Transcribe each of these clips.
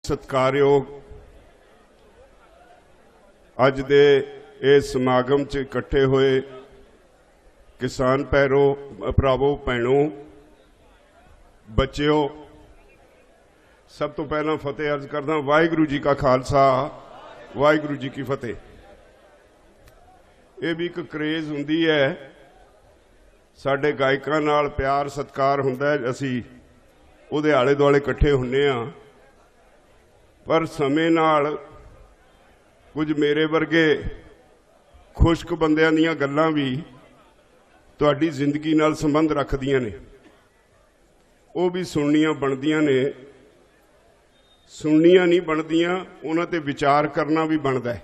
सत्कारयोग अज दे इस समागम च इकट्ठे हुए किसान भरावो भैनों बच्चों, सब तो पहला फतेह अर्ज करदा वाहिगुरू जी का खालसा वाहिगुरू जी की फतेह। ये भी एक क्रेज हुंदी है, साडे गायकां नाल प्यार सत्कार हुंदा है, असी उहदे आले दुआले इकट्ठे हुंदे आ। पर समय नाल कुछ मेरे वर्गे खुश्क बंदियां दीयां गल्लां भी तुहाडी जिंदगी नाल संबंध रखदियां ने, वो भी सुननियां बनदियां ने। सुननियां नहीं बनदियां, उन्हां ते विचार करना भी बनदा है।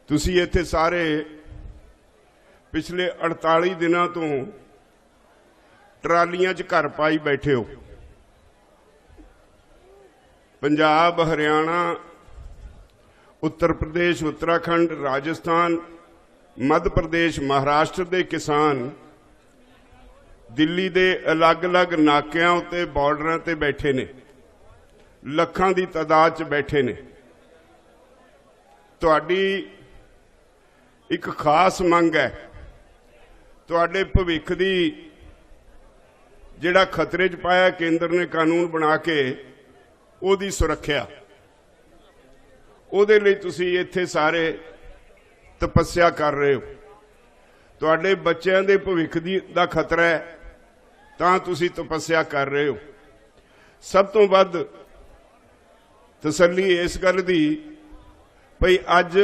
तुसीं इत्थे सारे पिछले 48 दिनां तो ट्रालियां च घर पाई बैठे हो। पंजाब, हरियाणा, उत्तर प्रदेश, उत्तराखंड, राजस्थान, मध्य प्रदेश, महाराष्ट्र के किसान दिल्ली के अलग अलग नाकियां उत्ते बॉर्डरां ते बैठे ने, लखां की तादाद च बैठे ने। तुहाडी एक खास मंग है, तुहाडे भविख दी जिहड़ा खतरे च पाया केंद्र ने कानून बना के ओदी सुरक्षा, ओदे लई तुसीं इत्थे सारे तपस्या कर रहे हो। तुहाडे बच्चों के भविख दा खतरा है तां तुसीं तपस्या कर रहे हो। सब तो वध तसल्ली इस गल दी भई अज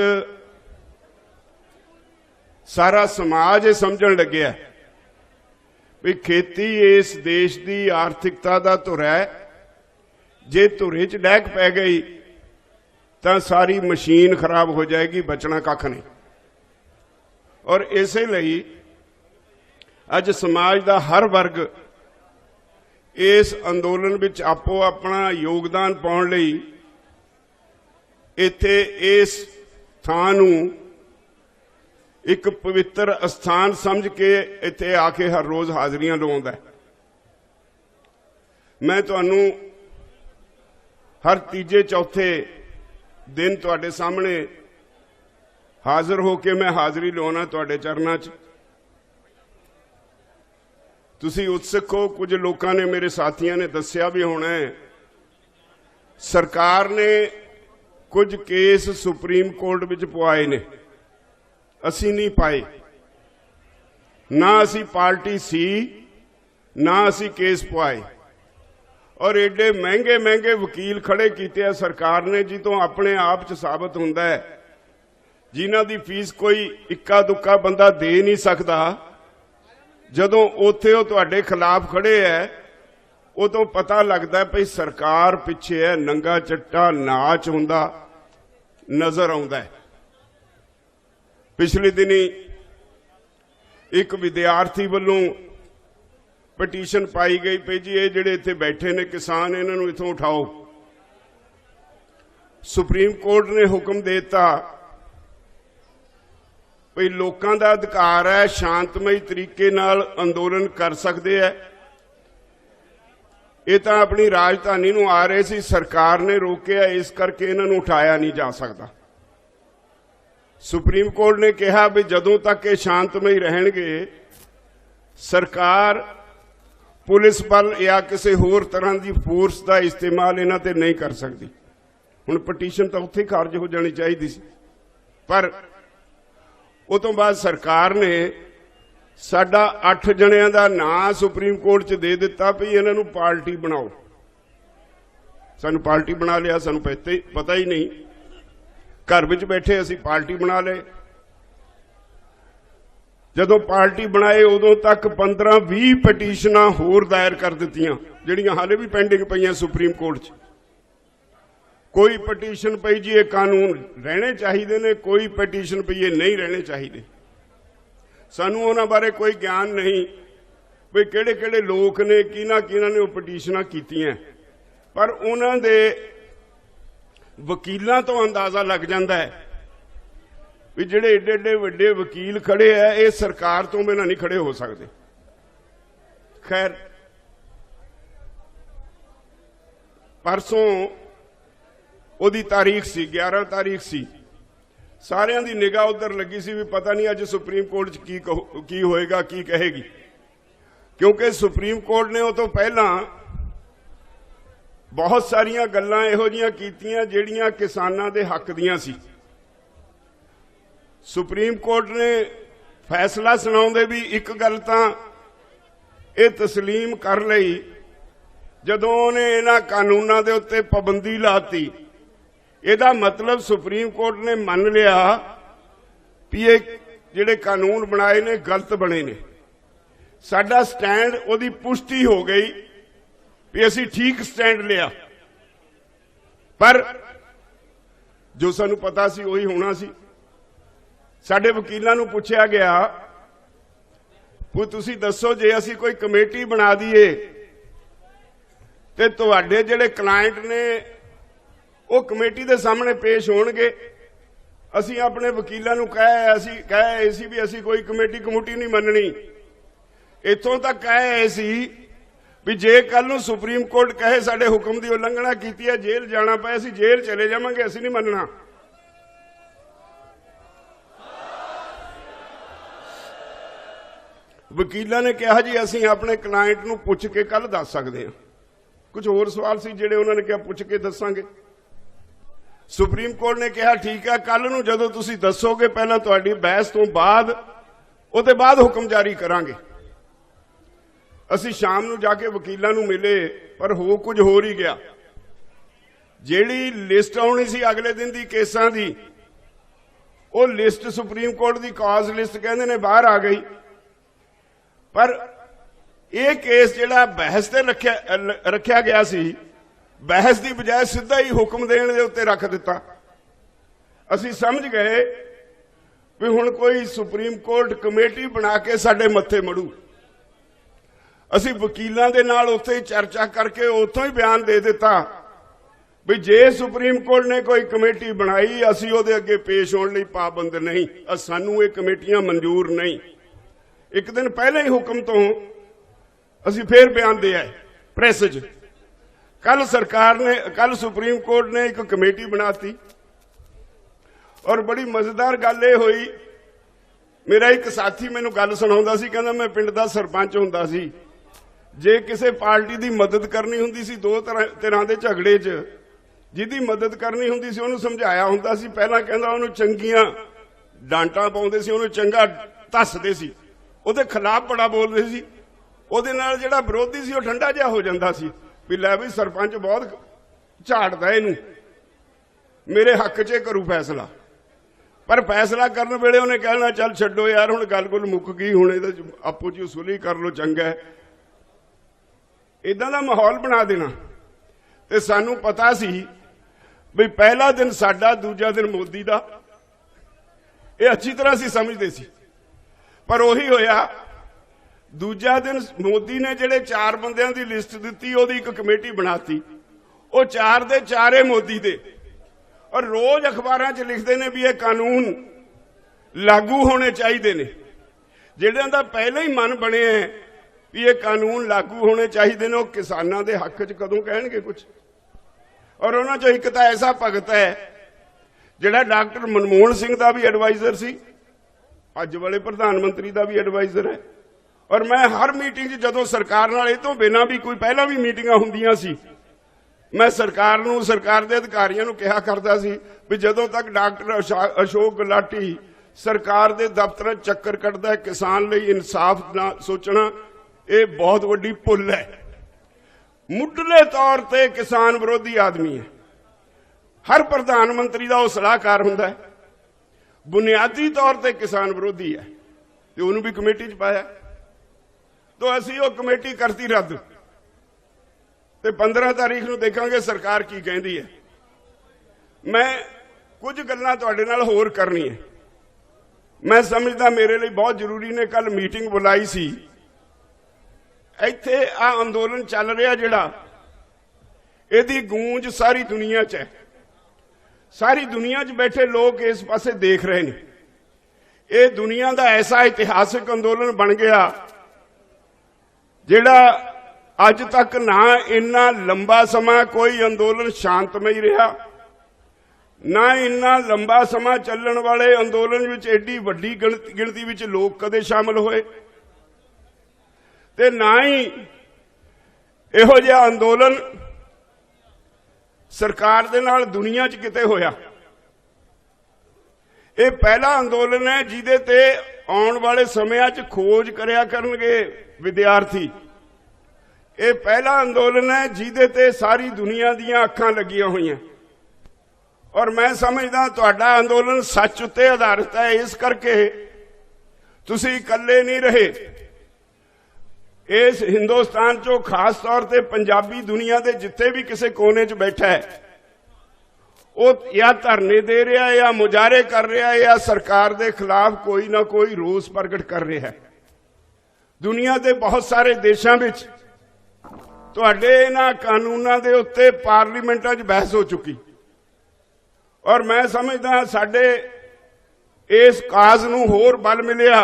सारा समाज समझण लग्या भी खेती इस देश की आर्थिकता का धुरा है। जे धुरे च डैक पै गई तो सारी मशीन खराब हो जाएगी, बचना कख नहीं। और इसे लई अज समाज का हर वर्ग इस अंदोलन विच आपो अपना योगदान पाउण लई इत्थे इस थां नूं एक पवित्र स्थान समझ के इत्थे आके हर रोज हाजरियां लवाउंदा है। मैं तुहानूं हर तीजे चौथे दिन तुहाडे सामने हाजिर होके मैं हाजिरी लवाउणा तुहाडे चरनां च। तुसीं उत्सुक हो, कुछ लोगों ने मेरे साथियों ने दस्सिया भी होना है, सरकार ने कुछ केस सुप्रीम कोर्ट विच पवाए ने, असी नहीं पाए। ना असी पार्टी सी, ना असी केस पवाए। और एडे महंगे महंगे वकील खड़े किए सरकार ने, जी तो अपने आप च साबित होंदा है जिन्हां दी फीस कोई इक्का दुक्का बंदा दे नहीं सकता। जदों उत्थे वो तुहाडे खिलाफ खड़े है, उदों पता लगता है भई सरकार पिछे है, नंगा चट्टा नाच हुंदा नजर आउंदा है। पिछले दिनी एक विद्यार्थी वालों पटीशन पाई गई पे जी ये जिहड़े इत्थे बैठे ने किसान, इन्हां नूं इत्थों उठाओ। सुप्रीम कोर्ट ने हुक्म देता भई लोकां दा अधिकार है, शांतमई तरीके नाल अंदोलन कर सकते हैं। ये तां अपनी राजधानी नूं आ रहे सी, सरकार ने रोकिया, इस करके इन्हां नूं उठाया नहीं जा सकता। सुप्रीम कोर्ट ने कहा भी जदों तक ये शांतमई रहणगे, सरकार पुलिस बल या किसी होर तरह की फोर्स का इस्तेमाल इन्हां ते नहीं कर सकती। हुण पटीशन तो उत्थे खारज हो जानी चाहिए सी, पर उस तो बाद सरकार ने साडा 8 जणियां दा नां सुप्रीम कोर्ट च दे दिता भी इन्हां नूं पार्टी बनाओ। सानूं पार्टी बना लिया, सानूं पता ही नहीं, घर विच बैठे असीं पार्टी बना ले। जदों पार्टी बनाए उदों तक 15-20 पटीशनां होर दायर कर दित्तियां, जिहड़ियां हाले भी पेंडिंग पईयां सुप्रीम कोर्ट च। कोई पटीशन पई जी ये कानून रहने चाहिए ने, कोई पटीशन पई ये नहीं रहने चाहिए। सानूं उन्हां बारे कोई ज्ञान नहीं भी किहड़े किहड़े लोक ने, किहनां ने वो पटीशनां कीतियां, पर उन्हां दे वकीलों तो अंदाजा लग जाता है भी जिहड़े एडे एडे वड्डे वकील खड़े है, ये सरकार तो बिना नहीं खड़े हो सकते। खैर परसों ਉਹਦੀ ਤਾਰੀਖ ਸੀ 11 ਤਾਰੀਖ ਸੀ। ਸਾਰਿਆਂ ਦੀ ਨਿਗਾਹ ਉਧਰ ਲੱਗੀ ਸੀ ਵੀ ਪਤਾ ਨਹੀਂ ਅੱਜ ਸੁਪਰੀਮ ਕੋਰਟ 'ਚ ਕੀ ਹੋਏਗਾ, ਕੀ ਕਹੇਗੀ, ਕਿਉਂਕਿ ਸੁਪਰੀਮ ਕੋਰਟ ਨੇ ਉਹ ਤੋਂ ਪਹਿਲਾਂ ਬਹੁਤ ਸਾਰੀਆਂ ਗੱਲਾਂ ਇਹੋ ਜਿਹੀਆਂ ਕੀਤੀਆਂ ਜਿਹੜੀਆਂ ਕਿਸਾਨਾਂ ਦੇ ਹੱਕ ਦੀਆਂ ਸੀ। ਸੁਪਰੀਮ ਕੋਰਟ ਨੇ ਫੈਸਲਾ ਸੁਣਾਉਂਦੇ ਵੀ ਇੱਕ ਗੱਲ ਤਾਂ ਇਹ ਤਸਲੀਮ ਕਰ ਲਈ, ਜਦੋਂ ਉਹਨੇ ਇਹਨਾਂ ਕਾਨੂੰਨਾਂ ਦੇ ਉੱਤੇ ਪਾਬੰਦੀ ਲਾਤੀ, ਇਹਦਾ मतलब ਸੁਪਰੀਮ ਕੋਰਟ ਨੇ ਮੰਨ ਲਿਆ ਵੀ ਇਹ ਜਿਹੜੇ ਕਾਨੂੰਨ ਬਣਾਏ ਨੇ ਗਲਤ ਬਣੇ ਨੇ। ਸਾਡਾ ਸਟੈਂਡ ਉਹਦੀ ਪੁਸ਼ਟੀ ਹੋ ਗਈ ਵੀ ਅਸੀਂ ਠੀਕ ਸਟੈਂਡ ਲਿਆ, ਪਰ ਜੋ ਸਾਨੂੰ ਪਤਾ ਸੀ ਉਹੀ ਹੋਣਾ ਸੀ। ਸਾਡੇ ਵਕੀਲਾਂ ਨੂੰ ਪੁੱਛਿਆ ਗਿਆ ਵੀ ਤੁਸੀਂ ਦੱਸੋ ਜੇ ਅਸੀਂ ਕੋਈ ਕਮੇਟੀ ਬਣਾ ਦਈਏ ਤੇ ਤੁਹਾਡੇ ਜਿਹੜੇ ਕਲਾਇੰਟ ਨੇ ਉਹ ਕਮੇਟੀ ਦੇ ਸਾਹਮਣੇ ਪੇਸ਼ ਹੋਣਗੇ। ਅਸੀਂ ਆਪਣੇ ਵਕੀਲਾਂ ਨੂੰ ਕਹੇ ਸੀ ਵੀ ਅਸੀਂ ਕੋਈ ਕਮੇਟੀ ਨਹੀਂ ਮੰਨਣੀ। ਇੱਥੋਂ ਤੱਕ ਕਹੇ ਸੀ ਵੀ ਜੇ ਕੱਲ ਨੂੰ ਸੁਪਰੀਮ ਕੋਰਟ ਕਹੇ ਸਾਡੇ ਹੁਕਮ ਦੀ ਉਲੰਘਣਾ ਕੀਤੀ ਹੈ, ਜੇਲ੍ਹ ਜਾਣਾ ਪਏ, ਅਸੀਂ ਜੇਲ੍ਹ ਚਲੇ ਜਾਵਾਂਗੇ, ਅਸੀਂ ਨਹੀਂ ਮੰਨਣਾ। ਵਕੀਲਾਂ ਨੇ ਕਿਹਾ ਜੀ ਅਸੀਂ ਆਪਣੇ ਕਲਾਇੰਟ ਨੂੰ ਪੁੱਛ ਕੇ ਕੱਲ ਦੱਸ ਸਕਦੇ ਹਾਂ। ਕੁਝ ਹੋਰ ਸਵਾਲ ਸੀ ਜਿਹੜੇ ਉਹਨਾਂ ਨੇ ਕਿਹਾ ਪੁੱਛ ਕੇ ਦੱਸਾਂਗੇ। ਸੁਪਰੀਮ ਕੋਰਟ ਨੇ ਕਿਹਾ ਠੀਕ ਹੈ, ਕੱਲ ਨੂੰ ਜਦੋਂ ਤੁਸੀਂ ਦੱਸੋਗੇ ਪਹਿਲਾਂ ਤੁਹਾਡੀ ਬਹਿਸ ਤੋਂ ਬਾਅਦ ਉਹਦੇ ਬਾਅਦ ਹੁਕਮ ਜਾਰੀ ਕਰਾਂਗੇ। ਅਸੀਂ ਸ਼ਾਮ ਨੂੰ ਜਾ ਕੇ ਵਕੀਲਾਂ ਨੂੰ ਮਿਲੇ, ਪਰ ਹੋ ਕੁਝ ਹੋਰ ਹੀ ਗਿਆ। ਜਿਹੜੀ ਲਿਸਟ ਆਉਣੀ ਸੀ ਅਗਲੇ ਦਿਨ ਦੀ ਕੇਸਾਂ ਦੀ, ਉਹ ਲਿਸਟ ਸੁਪਰੀਮ ਕੋਰਟ ਦੀ ਕਾਜ਼ ਲਿਸਟ ਕਹਿੰਦੇ ਨੇ ਬਾਹਰ ਆ ਗਈ, ਪਰ ਇਹ ਕੇਸ ਜਿਹੜਾ ਬਹਿਸ ਤੇ ਰੱਖਿਆ ਗਿਆ ਸੀ, ਬਹਿਸ ਦੀ ਬਜਾਏ ਸਿੱਧਾ ਹੀ ਹੁਕਮ ਦੇਣ ਦੇ ਉੱਤੇ ਰੱਖ ਦਿੱਤਾ। ਅਸੀਂ ਸਮਝ ਗਏ ਵੀ ਹੁਣ ਕੋਈ ਸੁਪਰੀਮ ਕੋਰਟ ਕਮੇਟੀ ਬਣਾ ਕੇ ਸਾਡੇ ਮੱਥੇ ਮੜੂ। ਅਸੀਂ ਵਕੀਲਾਂ ਦੇ ਨਾਲ ਉੱਥੇ ਚਰਚਾ ਕਰਕੇ ਉੱਥੋਂ ਹੀ ਬਿਆਨ ਦੇ ਦਿੱਤਾ ਵੀ ਜੇ ਸੁਪਰੀਮ ਕੋਰਟ ਨੇ ਕੋਈ ਕਮੇਟੀ ਬਣਾਈ ਅਸੀਂ ਉਹਦੇ ਅੱਗੇ ਪੇਸ਼ ਹੋਣ ਲਈ ਪਾਬੰਦ ਨਹੀਂ, ਸਾਨੂੰ ਇਹ ਕਮੇਟੀਆਂ ਮਨਜ਼ੂਰ ਨਹੀਂ। ਇੱਕ ਦਿਨ ਪਹਿਲਾਂ ਹੀ ਹੁਕਮ ਤੋਂ ਅਸੀਂ ਫੇਰ ਬਿਆਨ ਦੇ ਆਏ ਪ੍ਰੈਸ 'ਚ। ਕੱਲ ਸੁਪਰੀਮ ਕੋਰਟ ਨੇ ਇੱਕ ਕਮੇਟੀ ਬਣਾਤੀ, ਔਰ ਬੜੀ ਮਜ਼ੇਦਾਰ ਗੱਲ ਇਹ ਹੋਈ, ਮੇਰਾ ਇੱਕ ਸਾਥੀ ਮੈਨੂੰ ਗੱਲ ਸੁਣਾਉਂਦਾ ਸੀ, ਕਹਿੰਦਾ ਮੈਂ ਪਿੰਡ ਦਾ ਸਰਪੰਚ ਹੁੰਦਾ ਸੀ, ਜੇ ਕਿਸੇ ਪਾਰਟੀ ਦੀ ਮਦਦ ਕਰਨੀ ਹੁੰਦੀ ਸੀ ਦੋ ਤਰ੍ਹਾਂ ਦੇ ਝਗੜੇ 'ਚ, ਜਿਹਦੀ ਮਦਦ ਕਰਨੀ ਹੁੰਦੀ ਸੀ ਉਹਨੂੰ ਸਮਝਾਇਆ ਹੁੰਦਾ ਸੀ। ਪਹਿਲਾਂ ਕਹਿੰਦਾ ਉਹਨੂੰ ਚੰਗੀਆਂ ਡਾਂਟਾਂ ਪਾਉਂਦੇ ਸੀ, ਉਹਨੂੰ ਚੰਗਾ ਧੱਸਦੇ ਸੀ, ਉਹਦੇ ਖਿਲਾਫ ਬੜਾ ਬੋਲਦੇ ਸੀ। ਉਹਦੇ ਨਾਲ ਜਿਹੜਾ ਵਿਰੋਧੀ ਸੀ ਉਹ ਠੰਡਾ ਜਿਹਾ ਹੋ ਜਾਂਦਾ ਸੀ ਵੀ ਲੈ ਵੀ ਸਰਪੰਚ ਬਹੁਤ ਝਾੜਦਾ ਇਹਨੂੰ, ਮੇਰੇ ਹੱਕ 'ਚ ਕਰੂ ਫੈਸਲਾ। ਪਰ ਫੈਸਲਾ ਕਰਨ ਵੇਲੇ ਉਹਨੇ ਕਹਿਣਾ ਚੱਲ ਛੱਡੋ ਯਾਰ, ਹੁਣ ਗੱਲ ਮੁੱਕ ਗਈ, ਹੁਣ ਇਹਦਾ ਆਪੋ ਜੀ ਸੁਲੀ ਕਰ ਲੋ, ਚੰਗਾ ਹੈ। ਇਦਾਂ ਦਾ ਮਾਹੌਲ ਬਣਾ ਦੇਣਾ। ਤੇ ਸਾਨੂੰ ਪਤਾ ਸੀ ਵੀ ਪਹਿਲਾ ਦਿਨ ਸਾਡਾ, ਦੂਜਾ ਦਿਨ ਮੋਦੀ ਦਾ, ਇਹ ਅੱਛੀ ਤਰ੍ਹਾਂ ਅਸੀਂ ਸਮਝਦੇ ਸੀ। ਪਰ ਉਹੀ ਹੋਇਆ, ਦੂਜਾ ਦਿਨ ਮੋਦੀ ਨੇ ਜਿਹੜੇ 4 ਬੰਦਿਆਂ ਦੀ ਲਿਸਟ ਦਿੱਤੀ, ਉਹਦੀ ਇੱਕ ਕਮੇਟੀ ਬਣਾਤੀ, ਉਹ 4 ਦੇ 4 ਮੋਦੀ ਦੇ, ਔਰ ਰੋਜ਼ ਅਖਬਾਰਾਂ 'ਚ ਲਿਖਦੇ ਨੇ ਵੀ ਇਹ ਕਾਨੂੰਨ ਲਾਗੂ ਹੋਣੇ ਚਾਹੀਦੇ ਨੇ। ਜਿਹੜਿਆਂ ਦਾ ਪਹਿਲਾਂ ਹੀ ਮਨ ਬਣਿਆ ਵੀ ਇਹ ਕਾਨੂੰਨ ਲਾਗੂ ਹੋਣੇ ਚਾਹੀਦੇ ਨੇ, ਉਹ ਕਿਸਾਨਾਂ ਦੇ ਹੱਕ 'ਚ ਕਦੋਂ ਕਹਿਣਗੇ ਕੁਝ। ਔਰ ਉਹਨਾਂ 'ਚੋਂ ਇੱਕ ਤਾਂ ਐਸਾ ਭਗਤ ਹੈ ਜਿਹੜਾ ਡਾਕਟਰ ਮਨਮੋਹਨ ਸਿੰਘ ਦਾ ਵੀ ਐਡਵਾਈਜ਼ਰ ਸੀ, ਅੱਜ ਵਾਲੇ ਪ੍ਰਧਾਨ ਮੰਤਰੀ ਦਾ ਵੀ ਐਡਵਾਈਜ਼ਰ ਹੈ। ਔਰ ਮੈਂ ਹਰ ਮੀਟਿੰਗ 'ਚ ਜਦੋਂ ਸਰਕਾਰ ਨਾਲ ਇਹ ਤੋਂ ਬਿਨਾਂ ਵੀ ਕੋਈ ਪਹਿਲਾਂ ਵੀ ਮੀਟਿੰਗਾਂ ਹੁੰਦੀਆਂ ਸੀ, ਮੈਂ ਸਰਕਾਰ ਨੂੰ, ਸਰਕਾਰ ਦੇ ਅਧਿਕਾਰੀਆਂ ਨੂੰ ਕਿਹਾ ਕਰਦਾ ਸੀ ਵੀ ਜਦੋਂ ਤੱਕ ਡਾਕਟਰ ਅਸ਼ੋਕ ਗੁਲਾਟੀ ਸਰਕਾਰ ਦੇ ਦਫ਼ਤਰਾਂ 'ਚ ਚੱਕਰ ਕੱਢਦਾ ਹੈ, ਕਿਸਾਨ ਲਈ ਇਨਸਾਫ ਨਾ ਸੋਚਣਾ ਇਹ ਬਹੁਤ ਵੱਡੀ ਭੁੱਲ ਹੈ। ਮੁੱਢਲੇ ਤੌਰ ਤੇ ਕਿਸਾਨ ਵਿਰੋਧੀ ਆਦਮੀ ਹੈ। ਹਰ ਪ੍ਰਧਾਨ ਮੰਤਰੀ ਦਾ ਉਹ ਸਲਾਹਕਾਰ ਹੁੰਦਾ ਹੈ, ਬੁਨਿਆਦੀ ਤੌਰ ਤੇ ਕਿਸਾਨ ਵਿਰੋਧੀ ਹੈ, ਤੇ ਉਹਨੂੰ ਵੀ ਕਮੇਟੀ 'ਚ ਪਾਇਆ। ਤਾਂ ਅਸੀਂ ਉਹ ਕਮੇਟੀ ਕਰਤੀ ਰੱਦ, ਤੇ 15 ਤਾਰੀਖ ਨੂੰ ਦੇਖਾਂਗੇ ਸਰਕਾਰ ਕੀ ਕਹਿੰਦੀ ਹੈ। ਮੈਂ ਕੁਝ ਗੱਲਾਂ ਤੁਹਾਡੇ ਨਾਲ ਹੋਰ ਕਰਨੀ ਹੈ। ਮੈਂ ਸਮਝਦਾ ਮੇਰੇ ਲਈ ਬਹੁਤ ਜ਼ਰੂਰੀ ਨੇ। ਕੱਲ ਮੀਟਿੰਗ ਬੁਲਾਈ ਸੀ, ਇੱਥੇ ਆ ਅੰਦੋਲਨ ਚੱਲ ਰਿਹਾ ਜਿਹੜਾ, ਇਹਦੀ ਗੂੰਜ ਸਾਰੀ ਦੁਨੀਆ 'ਚ ਹੈ। ਸਾਰੀ ਦੁਨੀਆ 'ਚ ਬੈਠੇ ਲੋਕ ਇਸ ਪਾਸੇ ਦੇਖ ਰਹੇ ਨੇ। ਇਹ ਦੁਨੀਆ ਦਾ ਐਸਾ ਇਤਿਹਾਸਿਕ ਅੰਦੋਲਨ ਬਣ ਗਿਆ ਜਿਹੜਾ अज तक ना इन्ना लंबा समा कोई अंदोलन शांतमई रहा, ना इन्ना लंबा समा चलण वाले अंदोलन विच एडी वड्डी गिणती विच लोग कदे शामिल होए, ते ना ही इहो जिहा अंदोलन सरकार दे नाल दुनिया च किते होया। ये पहला अंदोलन है जिहदे ते आउण वाले समयां च खोज करया करनगे विद्यार्थी। ये पहला अंदोलन है जिहदे ते सारी दुनिया दीयां अखां लगियां होईयां, और मैं समझदा तुहाडा अंदोलन सच उत्ते आधारित है। इस करके तुसीं इकल्ले नहीं रहे। इस हिंदुस्तान चो खास तौर ते पंजाबी दुनिया दे जिथे भी किसी कोने च बैठा है, वो या धरने दे रहा है, या मुजाहरे कर रहा है, या सरकार दे खिलाफ कोई ना कोई रोस प्रगट कर रहा है। दुनिया के बहुत सारे देशों में तुहाडे इन्हां कानूनां दे उत्ते पार्लीमेंटां 'च बहस हो चुकी, और मैं समझदा साडे इस काज नूं होर बल मिलिया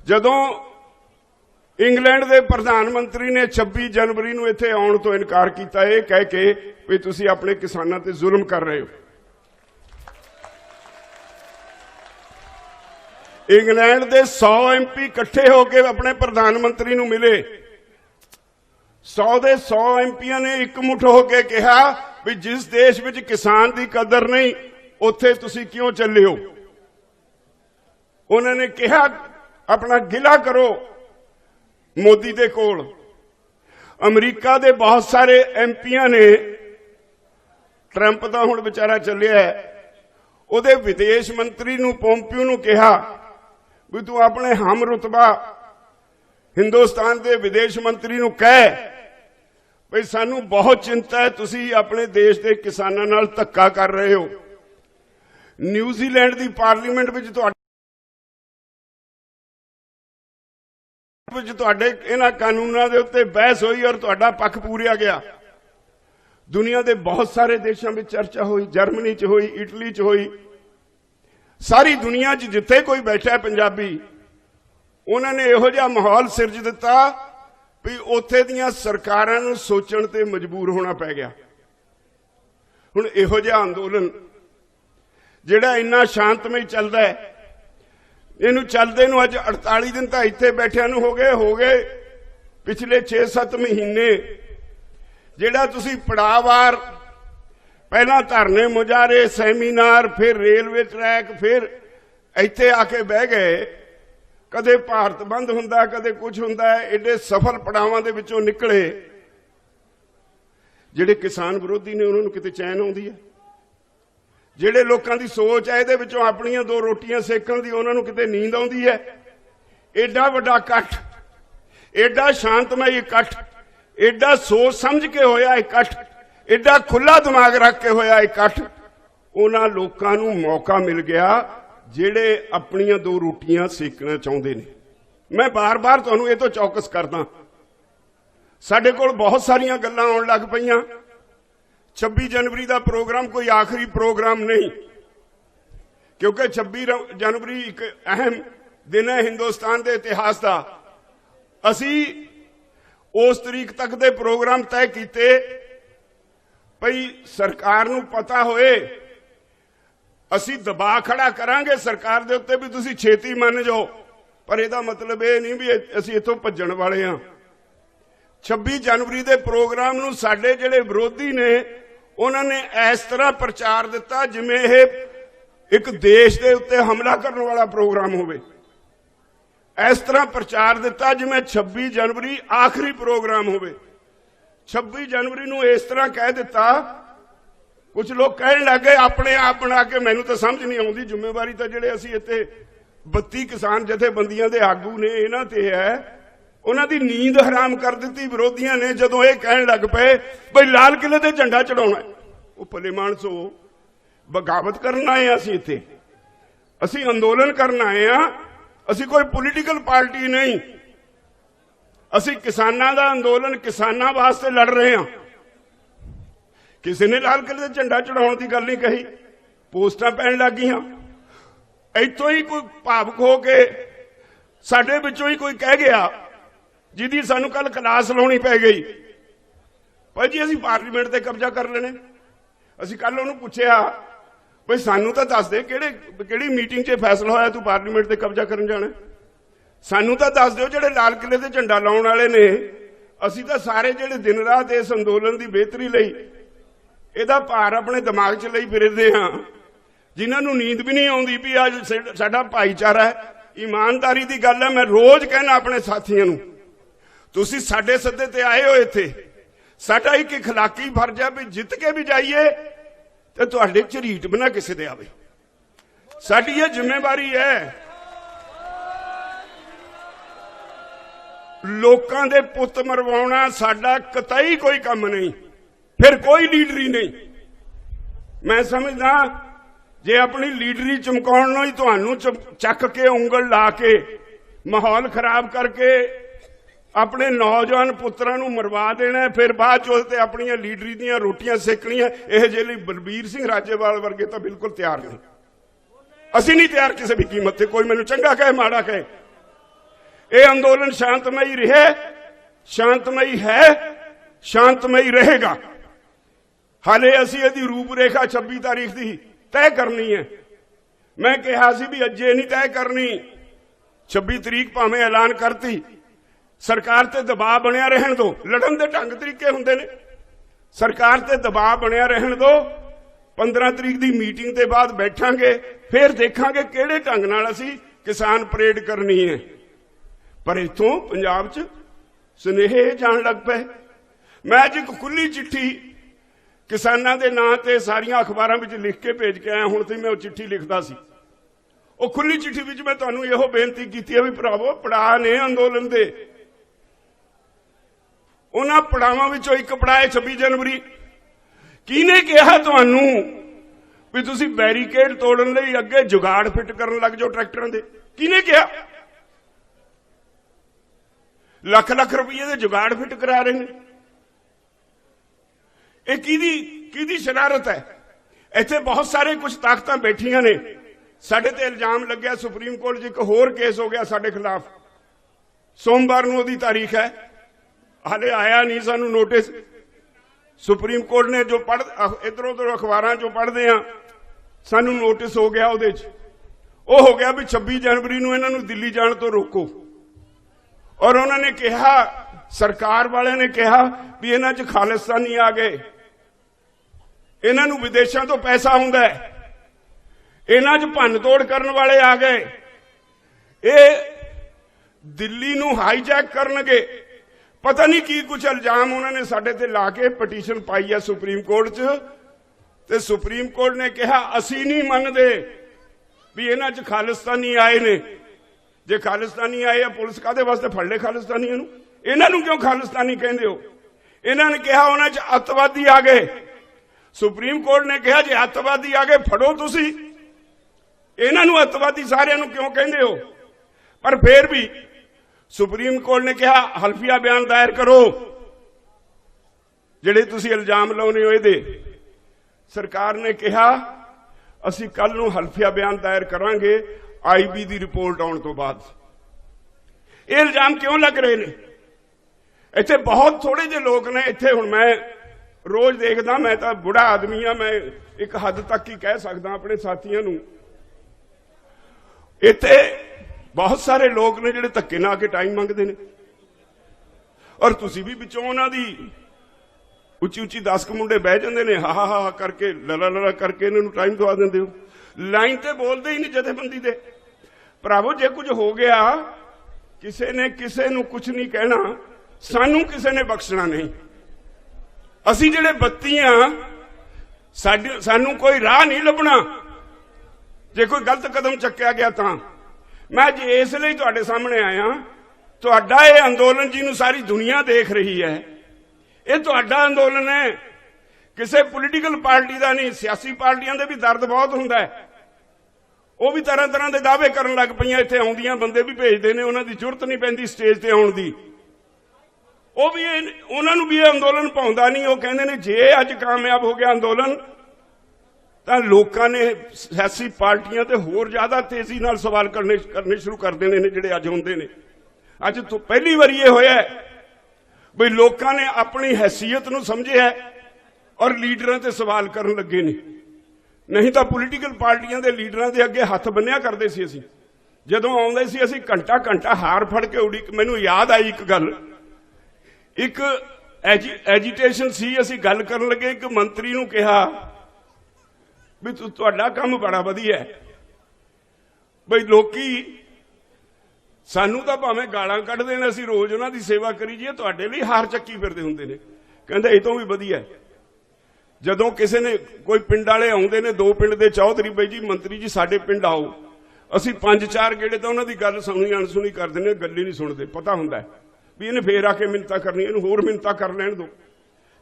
जदों इंग्लैंड के प्रधानमंत्री ने 26 जनवरी नूं इत्थे आउण तो इनकार किया, यह कह के भी तुसीं अपने किसानां ते जुल्म कर रहे हो। इंग्लैंड के 100 MP इकट्ठे होकर अपने प्रधानमंत्री नूं मिले। 100 दे 100 MPs ने एकमुठ होकर कहा भी जिस देश में किसान की कदर नहीं, उत्थे तुसीं क्यों चले हो। उन्होंने कहा अपना गिला करो मोदी दे कोल। अमरीका दे बहुत सारे MPs ने, ट्रंप दा हुण बेचारा चलिया है, उहदे विदेश मंत्री नूं पोंपियो नूं कहा भी तू अपने हम रुतबा हिंदुस्तान के विदेश मंत्री नूं कह भाई सानू बहुत चिंता है, तुसीं अपने देश के किसानां नाल धक्का कर रहे हो। न्यूजीलैंड की पार्लीमेंट विच तुहाडे इन्हां कानूनां दे उत्ते बहस हुई और तुहाडा पक्ष पूरिया गया। दुनिया के बहुत सारे देशों में चर्चा हुई, जर्मनी च हुई, इटली च हुई, सारी दुनिया च जिथे कोई बैठा है पंजाबी, उन्होंने इहो जिहा माहौल सिरज दिता भी उत्थे दीयां सरकारां नूं सोचण ते मजबूर होना पै गया। हुण इहो जिहा अंदोलन जिहड़ा इन्ना शांतमई चलदा है, इनू चलदे नूं अज 48 दिन तां इत्थे बैठिਆਂ नूं हो गए पिछले 6-7 महीने जिहड़ा तुसीं पड़ावार पहला धरने मुजाहरे सैमीनार, फिर रेलवे ट्रैक, फिर इत्थे आके बह गए। कदे भारत बंद हुंदा, कदे कुछ हुंदा है। एडे सफल पड़ावां दे विचों निकले जिहड़े किसान विरोधी ने, उन्होंने किते चैन आउंदी है। जिहड़े लोकां दी सोच है इहदे विचों अपणियां 2 रोटियां सेकण दी, उन्होंने किते नींद आउंदी है। एडा वड्डा इकट्ठ, एडा शांतमई इकट्ठ, एडा सोच समझ के होया इकट्ठ, एडा खुला दिमाग रख के होया इकट्ठ, उन्हां लोकां नूं मौका मिल गया जिहड़े अपणियां 2 रोटियां सेकना चाहुंदे ने। मैं बार बार तुहानूं इह तों चौकस करदा, साडे कोल बहुत सारियां गल्लां आउण लग पईयां। 26 जनवरी का प्रोग्राम कोई आखिरी प्रोग्राम नहीं, क्योंकि 26 जनवरी एक अहम दिन है हिंदुस्तान के इतिहास का। असी उस तरीक तक दे प्रोग्राम तय किए भई सरकार नूं पता होए, असी दबाव खड़ा करांगे सरकार दे उत्ते भी तुसीं छेती मन जाओ, पर इहदा मतलब ये नहीं भी असी इत्थों भज्जण वाले हां। 26 जनवरी के प्रोग्राम नूं साडे जिहड़े विरोधी ने उन्होंने इस तरह प्रचार दिता जिवें यह एक देश के उत्ते हमला करने वाला प्रोग्राम होवे। इस तरह प्रचार दिता जिवें 26 जनवरी आखिरी प्रोग्राम होवे। 26 जनवरी नूं इस तरह कह दिता, कुछ लोग कहने लग गए अपने आप बना के, मैनूं तो समझ नहीं आउंदी। जिम्मेवारी तो जिहड़े असीं इत्थे 32 किसान जथेबंदियां दे आगू ने इन्हां ते है, उन्हां दी नींद हराम कर दी विरोधियों ने जदों ये कहण लग पे बई लाल किले ते झंडा चढ़ाउणा है। वो भले मानसो बगावत करना आए, असीं इत्थे असीं अंदोलन करना आए हां, असीं कोई पोलीटिकल पार्टी नहीं। असीं किसानां दा अंदोलन किसानां वास्ते लड़ रहे हां। किसी ने लाल किले ते झंडा चढ़ाउण दी गल नहीं कही, पोस्टां पैण लग गईयां। इत्थों ही कोई भावुक हो के साडे विचों ही कोई कह गया ਜਿਹਦੀ ਸਾਨੂੰ ਕੱਲ ਕਲਾਸ ਲਾਉਣੀ ਪੈ ਗਈ। ਭਾਈ ਜੀ ਅਸੀਂ ਪਾਰਲੀਮੈਂਟ ਤੇ ਕਬਜ਼ਾ ਕਰ ਲੈਣੇ। ਅਸੀਂ ਕੱਲ ਉਹਨੂੰ ਪੁੱਛਿਆ ਬਈ ਸਾਨੂੰ ਤਾਂ ਦੱਸ ਦੇ ਕਿਹੜੀ ਮੀਟਿੰਗ 'ਚ ਫੈਸਲਾ ਹੋਇਆ ਤੂੰ ਪਾਰਲੀਮੈਂਟ ਤੇ ਕਬਜ਼ਾ ਕਰਨ ਜਾਣਾ। ਸਾਨੂੰ ਤਾਂ ਦੱਸ ਦਿਓ ਜਿਹੜੇ ਲਾਲ ਕਿਲੇ ਤੇ ਝੰਡਾ ਲਾਉਣ ਵਾਲੇ ਨੇ। ਅਸੀਂ ਤਾਂ ਸਾਰੇ ਜਿਹੜੇ ਦਿਨ ਰਾਤ ਇਸ ਅੰਦੋਲਨ ਦੀ ਬਿਹਤਰੀ ਲਈ ਇਹਦਾ ਭਾਰ ਆਪਣੇ ਦਿਮਾਗ 'ਚ ਲਈ ਫਿਰਦੇ ਹਾਂ, ਜਿਨ੍ਹਾਂ ਨੂੰ ਨੀਂਦ ਵੀ ਨਹੀਂ ਆਉਂਦੀ ਵੀ ਅੱਜ ਸਾਡਾ ਭਾਈਚਾਰਾ ਹੈ। ਈਮਾਨਦਾਰੀ ਦੀ ਗੱਲ ਹੈ। ਮੈਂ ਰੋਜ਼ ਕਹਿਣਾ ਆਪਣੇ ਸਾਥੀਆਂ ਨੂੰ, ਤੁਸੀਂ ਸਾਡੇ ਸੱਦੇ ਤੇ ਆਏ ਹੋ ਇੱਥੇ, ਸਾਡਾ ਇੱਕ اخلاقی ਫਰਜ਼ ਹੈ ਵੀ ਜਿੱਤ ਕੇ ਵੀ ਜਾਈਏ ਤੇ ਤੁਹਾਡੇ ਝਰੀਟ ਬਣਾ ਕਿਸੇ ਦੇ ਆਵੇ। ਸਾਡੀ ਇਹ ਜ਼ਿੰਮੇਵਾਰੀ ਹੈ। ਲੋਕਾਂ ਦੇ ਪੁੱਤ ਮਰਵਾਉਣਾ ਸਾਡਾ ਕਤਈ ਕੋਈ ਕੰਮ ਨਹੀਂ, ਫਿਰ ਕੋਈ ਲੀਡਰੀ ਨਹੀਂ। ਮੈਂ ਸਮਝਦਾ ਜੇ ਆਪਣੀ ਲੀਡਰੀ ਚਮਕਾਉਣ ਨੂੰ ਹੀ ਤੁਹਾਨੂੰ ਚੱਕ ਕੇ ਉਂਗਲ ਲਾ ਕੇ ਮਾਹੌਲ ਖਰਾਬ ਕਰਕੇ ਆਪਣੇ ਨੌਜਵਾਨ ਪੁੱਤਰਾਂ ਨੂੰ ਮਰਵਾ ਦੇਣਾ, ਫਿਰ ਬਾਅਦ ਚੋਂ ਤੇ ਆਪਣੀਆਂ ਲੀਡਰੀ ਦੀਆਂ ਰੋਟੀਆਂ ਸੇਕਣੀਆਂ, ਇਹ ਜਿਹੇ ਲਈ ਬਲਬੀਰ ਸਿੰਘ ਰਾਜੇਵਾਲ ਵਰਗੇ ਤਾਂ ਬਿਲਕੁਲ ਤਿਆਰ ਨਹੀਂ। ਅਸੀਂ ਨਹੀਂ ਤਿਆਰ ਕਿਸੇ ਵੀ ਕੀਮਤ ਤੇ। ਕੋਈ ਮੈਨੂੰ ਚੰਗਾ ਕਹੇ ਮਾੜਾ ਕਹੇ, ਇਹ ਅੰਦੋਲਨ ਸ਼ਾਂਤਮਈ ਰਹੇ, ਸ਼ਾਂਤਮਈ ਹੈ, ਸ਼ਾਂਤਮਈ ਰਹੇਗਾ। ਹਾਲੇ ਅਸੀਂ ਇਹਦੀ ਰੂਪਰੇਖਾ 26 ਤਾਰੀਖ ਦੀ ਤੈਅ ਕਰਨੀ ਹੈ। ਮੈਂ ਕਿਹਾ ਸੀ ਵੀ ਅੱਜੇ ਨਹੀਂ ਤੈਅ ਕਰਨੀ, 26 ਤਰੀਕ ਭਾਵੇਂ ਐਲਾਨ ਕਰਤੀ, ਸਰਕਾਰ ਤੇ ਦਬਾਅ ਬਣਿਆ ਰਹਿਣ ਦੋ। ਲੜਨ ਦੇ ਢੰਗ ਤਰੀਕੇ ਹੁੰਦੇ ਨੇ, ਸਰਕਾਰ ਤੇ ਦਬਾਅ ਬਣਿਆ ਰਹਿਣ ਦੋ। 15 ਤਰੀਕ ਦੀ ਮੀਟਿੰਗ ਦੇ ਬਾਅਦ ਬੈਠਾਂਗੇ, ਫਿਰ ਦੇਖਾਂਗੇ ਕਿਹੜੇ ਢੰਗ ਨਾਲ ਅਸੀਂ ਕਿਸਾਨ ਪਰੇਡ ਕਰਨੀ ਹੈ। ਪਰ ਇੱਥੋਂ ਪੰਜਾਬ 'ਚ ਸੁਨੇਹੇ ਜਾਣ ਲੱਗ ਪਏ। ਮੈਂ ਅੱਜ ਇੱਕ ਖੁੱਲੀ ਚਿੱਠੀ ਕਿਸਾਨਾਂ ਦੇ ਨਾਂ ਤੇ ਸਾਰੀਆਂ ਅਖਬਾਰਾਂ ਵਿੱਚ ਲਿਖ ਕੇ ਭੇਜ ਕੇ ਆਇਆ। ਹੁਣ ਤੇ ਮੈਂ ਉਹ ਚਿੱਠੀ ਲਿਖਦਾ ਸੀ, ਉਹ ਖੁੱਲੀ ਚਿੱਠੀ ਵਿੱਚ ਮੈਂ ਤੁਹਾਨੂੰ ਇਹੋ ਬੇਨਤੀ ਕੀਤੀ ਹੈ ਵੀ ਭਰਾਵੋ, ਪੜਾਅ ਨੇ ਅੰਦੋਲਨ ਦੇ। ਉਹਨਾਂ ਪੜਾਵਾਂ ਵਿੱਚੋਂ ਇੱਕ ਪੜਾਅ 26 ਜਨਵਰੀ। ਕਿਹਨੇ ਕਿਹਾ ਤੁਹਾਨੂੰ ਵੀ ਤੁਸੀਂ ਬੈਰੀਕੇਡ ਤੋੜਨ ਲਈ ਅੱਗੇ ਜੁਗਾੜ ਫਿੱਟ ਕਰਨ ਲੱਗ ਜਾਓ ਟਰੈਕਟਰਾਂ ਦੇ? ਕਿਹਨੇ ਕਿਹਾ? ਲੱਖ ਲੱਖ ਰੁਪਏ ਦੇ ਜੁਗਾੜ ਫਿੱਟ ਕਰਾ ਰਹੇ ਨੇ। ਇਹ ਕਿਹਦੀ ਸ਼ਰਾਰਤ ਹੈ? ਇੱਥੇ ਬਹੁਤ ਸਾਰੇ ਕੁਝ ਤਾਕਤਾਂ ਬੈਠੀਆਂ ਨੇ। ਸਾਡੇ ਤੇ ਇਲਜ਼ਾਮ ਲੱਗਿਆ, ਸੁਪਰੀਮ ਕੋਰਟ 'ਚ ਇੱਕ ਹੋਰ ਕੇਸ ਹੋ ਗਿਆ ਸਾਡੇ ਖਿਲਾਫ। ਸੋਮਵਾਰ ਨੂੰ ਉਹਦੀ ਤਾਰੀਖ ਹੈ, ਹਾਲੇ ਆਇਆ ਨਹੀਂ ਸਾਨੂੰ ਨੋਟਿਸ। ਸੁਪਰੀਮ ਕੋਰਟ ਨੇ ਜੋ ਇਧਰੋਂ ਉਧਰੋਂ ਅਖਬਾਰਾਂ 'ਚੋਂ ਪੜ੍ਹਦੇ ਆ, ਸਾਨੂੰ ਨੋਟਿਸ ਹੋ ਗਿਆ ਉਹਦੇ 'ਚ। ਉਹ ਹੋ ਗਿਆ ਵੀ 26 ਜਨਵਰੀ ਨੂੰ ਇਹਨਾਂ ਨੂੰ ਦਿੱਲੀ ਜਾਣ ਤੋਂ ਰੋਕੋ। ਔਰ ਉਹਨਾਂ ਨੇ ਕਿਹਾ, ਸਰਕਾਰ ਵਾਲਿਆਂ ਨੇ ਕਿਹਾ ਵੀ ਇਹਨਾਂ 'ਚ ਖਾਲਿਸਤਾਨੀ ਆ ਗਏ, ਇਹਨਾਂ ਨੂੰ ਵਿਦੇਸ਼ਾਂ ਤੋਂ ਪੈਸਾ ਆਉਂਦਾ ਹੈ, ਇਹਨਾਂ 'ਚ ਭੰਨ ਤੋੜ ਕਰਨ ਵਾਲੇ ਆ ਗਏ, ਇਹ ਦਿੱਲੀ ਨੂੰ ਹਾਈਜੈਕ ਕਰਨਗੇ। ਪਤਾ ਨਹੀਂ ਕੀ ਕੁਝ ਇਲਜ਼ਾਮ ਉਹਨਾਂ ਨੇ ਸਾਡੇ ਤੇ ਲਾ ਕੇ ਪਟੀਸ਼ਨ ਪਾਈ ਹੈ ਸੁਪਰੀਮ ਕੋਰਟ 'ਚ। ਤੇ ਸੁਪਰੀਮ ਕੋਰਟ ਨੇ ਕਿਹਾ ਅਸੀਂ ਨਹੀਂ ਮੰਨਦੇ ਵੀ ਇਹਨਾਂ 'ਚ ਖਾਲਿਸਤਾਨੀ ਆਏ ਨੇ। ਜੇ ਖਾਲਿਸਤਾਨੀ ਆਏ ਆ, ਪੁਲਿਸ ਕਾਹਦੇ ਵਾਸਤੇ ਫੜ ਲੈ ਖਾਲਿਸਤਾਨੀਆਂ ਨੂੰ? ਇਹਨਾਂ ਨੂੰ ਕਿਉਂ ਖਾਲਿਸਤਾਨੀ ਕਹਿੰਦੇ ਹੋ? ਇਹਨਾਂ ਨੇ ਕਿਹਾ ਉਹਨਾਂ 'ਚ ਅੱਤਵਾਦੀ ਆ ਗਏ। ਸੁਪਰੀਮ ਕੋਰਟ ਨੇ ਕਿਹਾ ਜੇ ਅੱਤਵਾਦੀ ਆ ਗਏ ਫੜੋ ਤੁਸੀਂ, ਇਹਨਾਂ ਨੂੰ ਅੱਤਵਾਦੀ ਸਾਰਿਆਂ ਨੂੰ ਕਿਉਂ ਕਹਿੰਦੇ ਹੋ? ਪਰ ਫਿਰ ਵੀ ਸੁਪਰੀਮ ਕੋਰਟ ਨੇ ਕਿਹਾ ਹਲਫੀਆ ਬਿਆਨ ਦਾਇਰ ਕਰੋ ਜਿਹੜੇ ਤੁਸੀਂ ਇਲਜ਼ਾਮ ਲਾਉਨੇ ਹੋ ਇਹਦੇ। ਸਰਕਾਰ ਨੇ ਕਿਹਾ ਅਸੀਂ ਕੱਲ ਨੂੰ ਹਲਫੀਆ ਬਿਆਨ ਦਾਇਰ ਕਰਾਂਗੇ IB ਦੀ ਰਿਪੋਰਟ ਆਉਣ ਤੋਂ ਬਾਅਦ। ਇਹ ਇਲਜ਼ਾਮ ਕਿਉਂ ਲੱਗ ਰਹੇ ਨੇ? ਇੱਥੇ ਬਹੁਤ ਥੋੜੇ ਜਿਹੇ ਲੋਕ ਨੇ। ਇੱਥੇ ਹੁਣ ਮੈਂ ਰੋਜ਼ ਦੇਖਦਾ, ਮੈਂ ਤਾਂ ਬੁੜਾ ਆਦਮੀ ਆ, ਮੈਂ ਇੱਕ ਹੱਦ ਤੱਕ ਹੀ ਕਹਿ ਸਕਦਾ ਆਪਣੇ ਸਾਥੀਆਂ ਨੂੰ, ਇੱਥੇ ਬਹੁਤ ਸਾਰੇ ਲੋਕ ਨੇ ਜਿਹੜੇ ਧੱਕੇ ਨਾਲ ਆ ਕੇ ਟਾਈਮ ਮੰਗਦੇ ਨੇ। ਔਰ ਤੁਸੀਂ ਵੀ ਵਿੱਚੋਂ ਉਹਨਾਂ ਦੀ ਉੱਚੀ ਉੱਚੀ 10 ਕੁ ਮੁੰਡੇ ਬਹਿ ਜਾਂਦੇ ਨੇ, ਹਾ ਹਾ ਹਾ ਕਰਕੇ, ਲਲਾ ਲਲਾ ਕਰਕੇ ਇਹਨਾਂ ਨੂੰ ਟਾਈਮ ਦਵਾ ਦਿੰਦੇ ਹੋ। ਲਾਈਨ ਤੇ ਬੋਲਦੇ ਹੀ ਨਹੀਂ ਜਥੇਬੰਦੀ ਦੇ। ਭਰਾਵੋ, ਜੇ ਕੁਝ ਹੋ ਗਿਆ, ਕਿਸੇ ਨੇ ਕਿਸੇ ਨੂੰ ਕੁਝ ਨਹੀਂ ਕਹਿਣਾ, ਸਾਨੂੰ ਕਿਸੇ ਨੇ ਬਖਸ਼ਣਾ ਨਹੀਂ। ਅਸੀਂ ਜਿਹੜੇ ਬੱਤੀ ਆ, ਸਾਨੂੰ ਕੋਈ ਰਾਹ ਨਹੀਂ ਲੱਭਣਾ ਜੇ ਕੋਈ ਗਲਤ ਕਦਮ ਚੱਕਿਆ ਗਿਆ ਤਾਂ। ਮੈਂ ਅੱਜ ਇਸ ਲਈ ਤੁਹਾਡੇ ਸਾਹਮਣੇ ਆਇਆ, ਤੁਹਾਡਾ ਇਹ ਅੰਦੋਲਨ ਜਿਹਨੂੰ ਸਾਰੀ ਦੁਨੀਆ ਦੇਖ ਰਹੀ ਹੈ, ਇਹ ਤੁਹਾਡਾ ਅੰਦੋਲਨ ਹੈ, ਕਿਸੇ ਪੋਲੀਟੀਕਲ ਪਾਰਟੀ ਦਾ ਨਹੀਂ। ਸਿਆਸੀ ਪਾਰਟੀਆਂ ਦੇ ਵੀ ਦਰਦ ਬਹੁਤ ਹੁੰਦਾ ਹੈ, ਉਹ ਵੀ ਤਰ੍ਹਾਂ ਤਰ੍ਹਾਂ ਦੇ ਦਾਅਵੇ ਕਰਨ ਲੱਗ ਪਈਆਂ। ਇੱਥੇ ਆਉਂਦੀਆਂ ਬੰਦੇ ਵੀ ਭੇਜਦੇ ਨੇ, ਉਹਨਾਂ ਦੀ ਜ਼ਰੂਰਤ ਨਹੀਂ ਪੈਂਦੀ ਸਟੇਜ ਤੇ ਆਉਣ ਦੀ। ਉਹ ਵੀ ਉਹਨਾਂ ਨੂੰ ਵੀ ਇਹ ਅੰਦੋਲਨ ਭਾਉਂਦਾ ਨਹੀਂ। ਉਹ ਕਹਿੰਦੇ ਨੇ ਜੇ ਅੱਜ ਕਾਮਯਾਬ ਹੋ ਗਿਆ ਅੰਦੋਲਨ ਤਾਂ ਲੋਕਾਂ ਨੇ ਸਿਆਸੀ ਪਾਰਟੀਆਂ ਤੇ ਹੋਰ ਜ਼ਿਆਦਾ ਤੇਜ਼ੀ ਨਾਲ ਸਵਾਲ ਕਰਨੇ ਸ਼ੁਰੂ ਕਰ ਦੇਣੇ ਨੇ ਜਿਹੜੇ ਅੱਜ ਹੁੰਦੇ ਨੇ। अज तो पहली बार ये होया बई लोगों ने अपनी हैसीयत नूं समझिया और लीडरां ते सवाल करन लगे ने। नहीं तो पोलीटिकल पार्टियां दे लीडरां दे अगे हथ बन्निया करदे सी। असीं जदों आउंदे सी असीं घंटा घंटा हार फड़ के उड़ीक। मैनूं याद आई एक गल, एक एजीटेशन सी। असीं गल करन लगे, एक मंत्री नूं कहा भी तुहाडा काम बड़ा वधिया है, बई लोकी सानू तां भावें गालां कढदे ने, असीं रोज उन्हां दी सेवा करी जीए, तुहाडे लई हार चक्की फिरदे हुंदे ने। कहंदे इह तों भी वधिया है। जदों किसी ने कोई पिंड वाले आउंदे ने, 2 पिंड दे चौधरी, बई जी मंत्री जी साडे पिंड आओ, असीं 5-4 गेड़े तां उन्हां दी गल सुणी अणसुणी कर दिंदे, गल ही नहीं सुणदे। पता हुंदा है भी इहने फेर आके मिन्नतां करनी, इहनूं होर मिन्नतां कर लैण दो।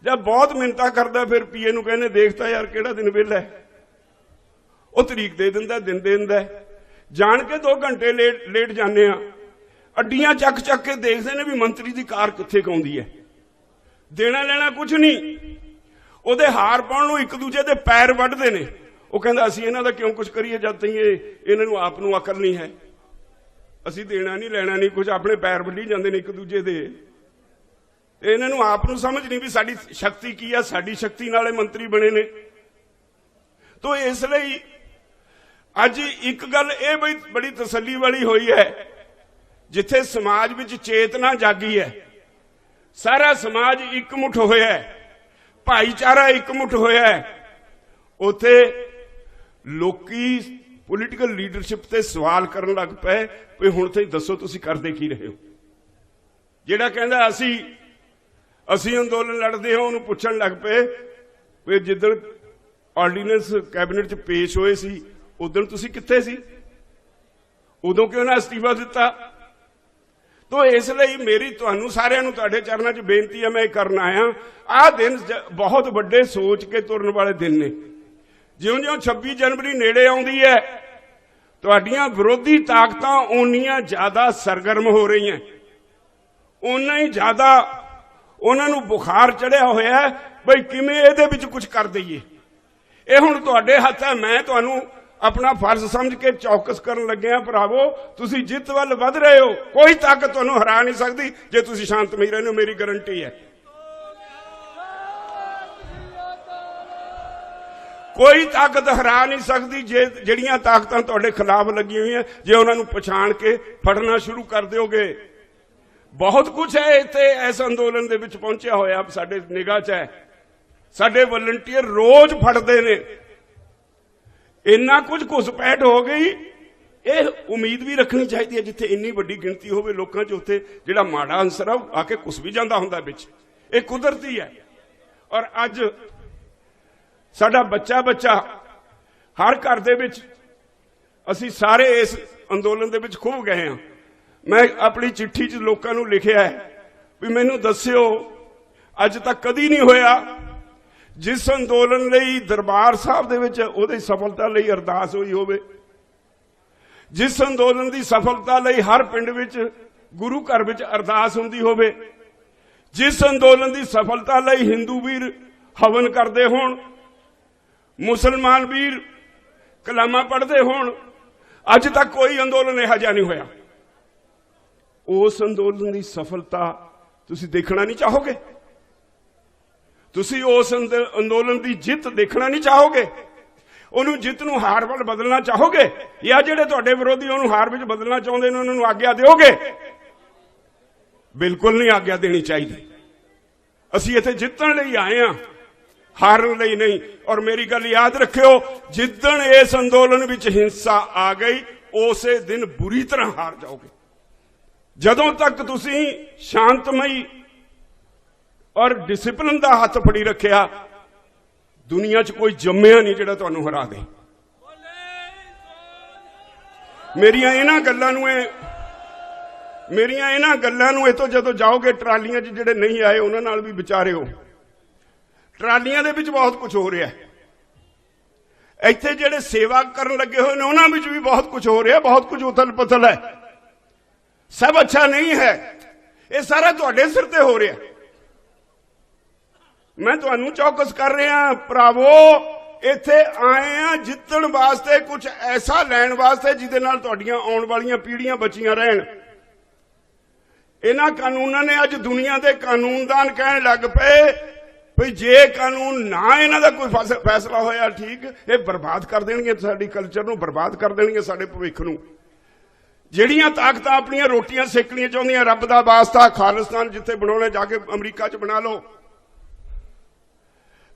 जब बहुत मिन्नतां करदा फिर पीए नूं कहने देखता यार किहड़ा दिन विहला है, ਉਹ तरीक दे दिंदा, दिन दे दिंदा। जान के 2 घंटे लेट जाने आ, अड्डियां चक चक के देखते ने भी मंत्री की कार कित्थे आउंदी है। देना लेना कुछ नहीं, ਉਹਦੇ हार पाउण नूं एक दूजे दे पैर वड्डदे ने। ਉਹ ਕਹਿੰਦਾ ਅਸੀਂ ਇਹਨਾਂ ਦਾ क्यों कुछ करिए जद तई ਇਹਨਾਂ ਨੂੰ ਆਪ ਨੂੰ अकल नहीं है, ਅਸੀਂ देना नहीं लेना नहीं कुछ, अपने पैर वड्डी ਜਾਂਦੇ ने एक दूजे दे। ਇਹਨਾਂ ਨੂੰ ਆਪ ਨੂੰ समझ नहीं भी साडी शक्ति की है, साडी शक्ति नाले मंत्री बने ने। तो इसलिए अज एक गल ये बई बड़ी तसल्ली वाली हुई है, जिथे समाज विच चेतना जागी है, सारा समाज एकमुठ होया है, भाईचारा एकमुठ होया है, उथे लोकी पोलीटिकल लीडरशिप ते सवाल करन लग पे भी हुण ते दसो तुसीं करदे की रहे हो। जिहड़ा कहंदा असीं अंदोलन लड़दे हां उहनूं पुछण लग पे भी जिद्दण ऑर्डीनेंस कैबिनेट च पेश होए सी उदण तुसीं कित्थे सी, उदों क्यों ना अस्तीफा दिता। तो इसलिए मेरी तुहानूं सारिआं नूं तुहाडे चरनां च बेनती है, मैं करन आया आ दिन बहुत वड्डे सोच के तुरन वाले दिन ने। जिउं-जिउं 26 जनवरी नेड़े आउंदी है, तुहाडीआं विरोधी ताकतां उन्नियां ज़्यादा सरगर्म हो रही हैं, उन्ना ही ज़्यादा उन्हां नूं बुखार चढ़िया होया है बई किवें इहदे विच कुछ कर दईए। ਇਹ ਹੁਣ ਤੁਹਾਡੇ ਹੱਥ ਹੈ। ਮੈਂ ਤੁਹਾਨੂੰ अपना फर्ज समझ के चौकस करन लगे हैं, भरावो तुसीं जित वल वध रहे हो, कोई ताकत तुहानूं हरा नहीं सकती जे तुसीं शांतमई रहंदे हो, मेरी गारंटी है। कोई ताकत हरा नहीं सकती जे जिहड़ियां ताकतां तुहाडे खिलाफ लगी हुई हैं, जे उन्हां नूं पछाण के फड़ना शुरू कर दिओगे। बहुत कुछ है इत्थे इस अंदोलन दे विच पहुंचिया होया, साडे निगाह च है। साडे वलंटियर रोज फड़ते ने, इन्ना कुछ घुसपैठ हो गई। ये उम्मीद भी रखनी चाहिए है, जिथे इन्नी वड्डी गिणती होवे लोकां च, उत्थे जिहड़ा माड़ा अंसर आके घुस भी जांदा हुंदा विच। ये कुदरती है। और अज साडा बच्चा बच्चा हर घर दे विच असीं सारे इस अंदोलन दे विच खुभ गए हैं। मैं अपनी चिट्ठी च लोकां नूं लिखिआ है भी मैनूं दस्सिओ अज तक कदी नहीं होया जिस अंदोलन लई दरबार साहब दे विच उहदी सफलता लई अरदास होई होवे, जिस अंदोलन दी सफलता लई हर पिंड विच गुरु घर विच अरदास हुंदी होवे, जिस अंदोलन दी सफलता लई हिंदू वीर हवन करदे होण, मुसलमान वीर कलामा पढ़दे होण, अज तक कोई अंदोलन इहो जिहा नहीं होया। उस अंदोलन दी सफलता तुसीं देखना नहीं चाहोगे? तुसीं उस अंदोलन की जित देखना नहीं चाहोगे? उन्होंने जित नूं हार वल बदलना चाहोगे, या जिहड़े तुहाडे विरोधी उन्होंने हार विच बदलना चाहुंदे ने उन्होंने आग्या दिओगे? बिल्कुल नहीं आग्या देनी चाहिए। असीं इत्थे जितण लई आए हां, हारन लई नहीं। और मेरी गल याद रखियो, जिद्दण इस अंदोलन विच हिंसा आ गई उसे दिन बुरी तरह हार जाओगे। जदों तक तुसीं शांतमई और डिसिपलिन का हाथ फड़ी रखिया, दुनिया च कोई जम्मिया नहीं जिहड़ा तुहानूं हरा दे। मेरियां इन्हां गल्लां नूं इत्थों जदों जाओगे ट्रालियां च जिहड़े नहीं आए उन्हां नाल भी विचारिओ। ट्रालियां दे विच बहुत कुछ हो रहा है, इत्थे जिहड़े सेवा करन लगे होए ने उन्हां विच भी बहुत कुछ हो रहा है, बहुत कुछ उथल पुथल है, सब अच्छा नहीं है। ये सारा तुहाडे सिर ते हो रहा है। मैं तुहानूं चौकस कर रहा भरावो, इत्थे आए हैं जितण वास्ते, कुछ ऐसा लैण वास्ते जिहदे नाल तुहाडीआं आउण वालीआं पीढ़ियां बचियां रहण। इन्हां कानूनां ने अज दुनिया के कानूनदान कहन लग पे भी जे कानून ना इन्हां दा कोई फैसला होया ठीक, ये बर्बाद कर देणगे साडी कल्चर नूं, बर्बाद कर देणगे साडे भविख नूं। ਜਿਹੜੀਆਂ ਤਾਕਤਾਂ ਆਪਣੀਆਂ ਰੋਟੀਆਂ ਸੇਕਣੀਆਂ ਚਾਹੁੰਦੀਆਂ, ਰੱਬ ਦਾ ਵਾਸਤਾ ਖਾਲਿਸਤਾਨ ਜਿੱਥੇ ਬਣਾਉਣਾ ਜਾ ਕੇ ਅਮਰੀਕਾ 'ਚ ਬਣਾ ਲਓ।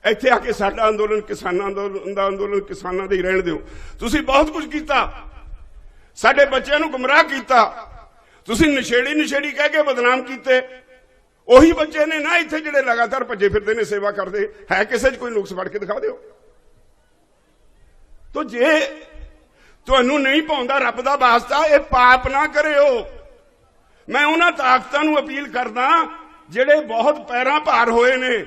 ਇੱਥੇ ਆ ਕੇ ਸਾਡਾ ਅੰਦੋਲਨ ਕਿਸਾਨਾਂ ਦਾ ਅੰਦੋਲਨ ਕਿਸਾਨਾਂ ਦੇ ਹੀ ਰਹਿਣ ਦਿਓ। ਤੁਸੀਂ ਬਹੁਤ ਕੁਝ ਕੀਤਾ, ਸਾਡੇ ਬੱਚਿਆਂ ਨੂੰ ਗੁੰਮਰਾਹ ਕੀਤਾ, ਤੁਸੀਂ ਨਸ਼ੇੜੀ ਕਹਿ ਕੇ ਬਦਨਾਮ ਕੀਤੇ। ਉਹੀ ਬੱਚੇ ਨੇ ਨਾ ਇੱਥੇ ਜਿਹੜੇ ਲਗਾਤਾਰ ਭੱਜੇ ਫਿਰਦੇ ਨੇ ਸੇਵਾ ਕਰਦੇ। ਹੈ ਕਿਸੇ 'ਚ ਕੋਈ ਨੁਕਸ ਫੜ ਕੇ ਦਿਖਾ ਦਿਓ। ਤੋ ਜੇ ਤੁਹਾਨੂੰ ਨਹੀਂ ਪਾਉਂਦਾ ਰੱਬ ਦਾ ਵਾਸਤਾ, ਇਹ ਪਾਪ ਨਾ ਕਰਿਓ। ਮੈਂ ਉਹਨਾਂ ਤਾਕਤਾਂ ਨੂੰ ਅਪੀਲ ਕਰਦਾ ਜਿਹੜੇ ਬਹੁਤ ਪੈਰਾਂ ਭਾਰ ਹੋਏ ਨੇ,